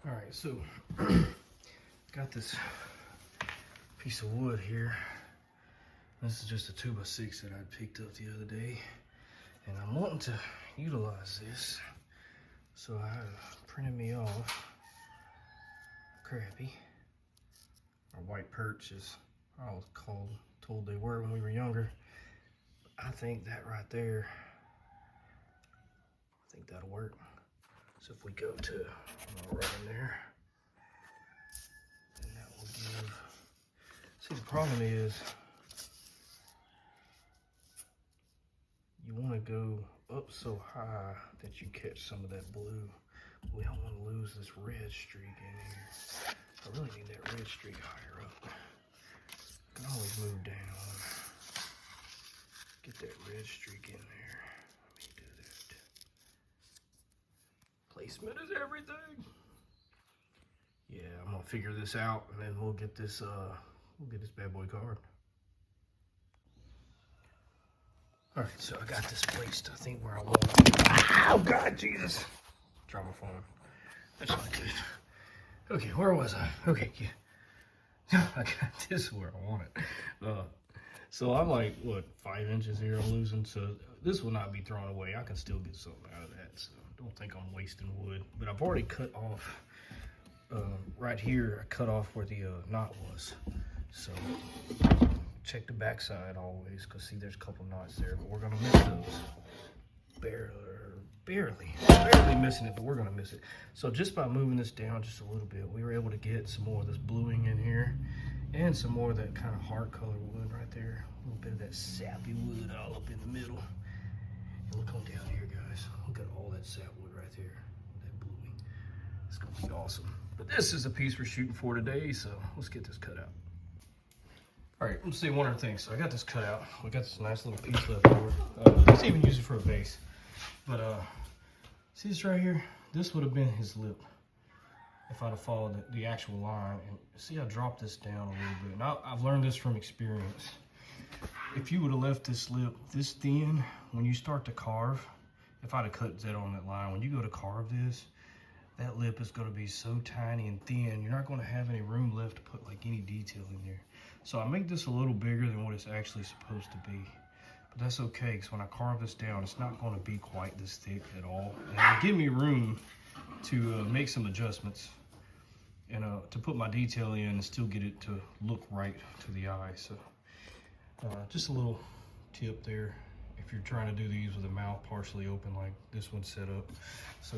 All right, so got this piece of wood here. This is just a 2x6 that I picked up the other day, and I'm wanting to utilize this. So I printed me off Crappie, or white perch as I was told they were when we were younger. I think that right there, I think that'll work. So if we go to right in there, and that will give. See, the problem is you want to go up so high that you catch some of that blue. We don't want to lose this red streak in here. I really need that red streak higher up. I can always move down. Get that red streak in there. Let me do that. Placement is everything. Yeah, I'm gonna figure this out, and then we'll get this bad boy carved. All right, so I got this placed, I think, where I want it. Oh God, Jesus! Drop my phone. That's not good. Okay, where was I? Okay, yeah. I got this where I want it. So I'm like, what, 5 inches here I'm losing, so this will not be thrown away. I can still get something out of that, so don't think I'm wasting wood. But I've already cut off, right here, I cut off where the knot was. So check the back side always, because see, there's a couple knots there, but we're gonna miss those. Barely missing it, but we're gonna miss it. So just by moving this down just a little bit, we were able to get some more of this bluing in here, and some more of that kind of heart color wood right there. A little bit of that sappy wood all up in the middle. And look on down here, guys. Look at all that sap wood right there, that bluing. It's gonna be awesome. But this is the piece we're shooting for today, so let's get this cut out. All right, let's see one other thing. So I got this cut out. We got this nice little piece left over. Let's even use it for a base. But see this right here? This would have been his lip if I'd have followed the actual line. And see, I dropped this down a little bit. Now I've learned this from experience. If you would have left this lip this thin, when you start to carve, if I'd have cut that on that line, when you go to carve this, that lip is going to be so tiny and thin, you're not going to have any room left to put like any detail in there. So I make this a little bigger than what it's actually supposed to be. But that's okay, because when I carve this down, it's not going to be quite this thick at all. And it'll give me room to make some adjustments and to put my detail in and still get it to look right to the eye. So just a little tip there if you're trying to do these with the mouth partially open like this one's set up. So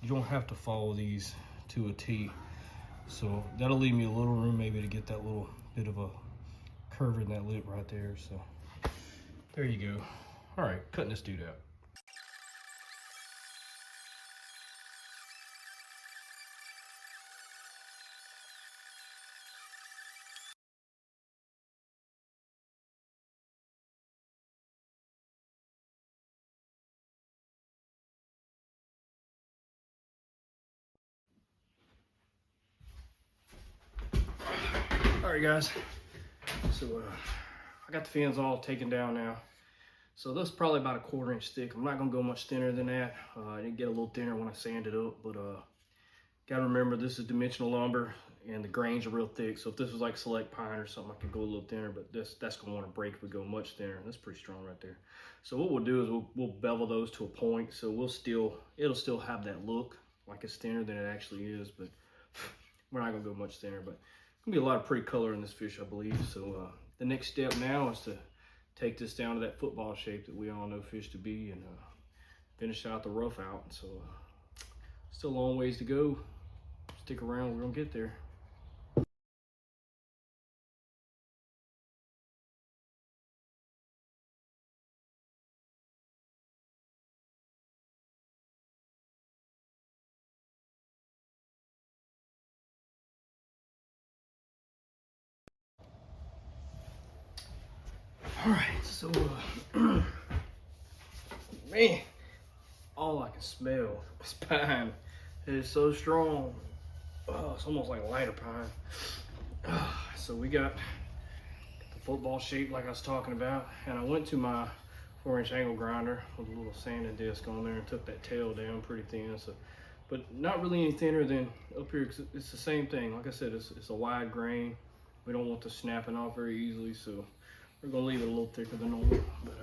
you don't have to follow these to a T. So that'll leave me a little room maybe to get that little bit of a curve in that lip right there. So there you go. All right, cutting this dude out. All right, guys. So I got the fins all taken down now. So that's probably about a 1/4 inch thick. I'm not gonna go much thinner than that. I did get a little thinner when I sanded up, but gotta remember this is dimensional lumber and the grains are real thick. So if this was like select pine or something, I could go a little thinner, but that's gonna want to break if we go much thinner. That's pretty strong right there. So what we'll do is we'll bevel those to a point. So it'll still have that look like it's thinner than it actually is, but we're not gonna go much thinner. But gonna be a lot of pretty color in this fish, I believe. So the next step now is to take this down to that football shape that we all know fish to be, and finish out the rough out. So still a long ways to go. Stick around, we're gonna get there. All right, so man, all I can smell is pine. It is so strong. Oh, it's almost like lighter pine. So we got the football shape like I was talking about, and I went to my 4-inch angle grinder with a little sanding disc on there and took that tail down pretty thin. So but not really any thinner than up here. It's the same thing. Like I said, it's a wide grain. We don't want the snapping off very easily, so we're gonna leave it a little thicker than normal. But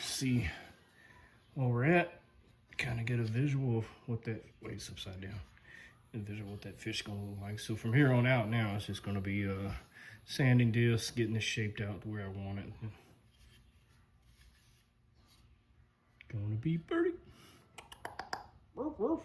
see where we're at, kind of get a visual of what that, wait, it's upside down. A visual what that fish gonna look like. So from here on out now, it's just gonna be sanding disc, getting this shaped out to where I want it. Gonna be pretty. Woof, woof.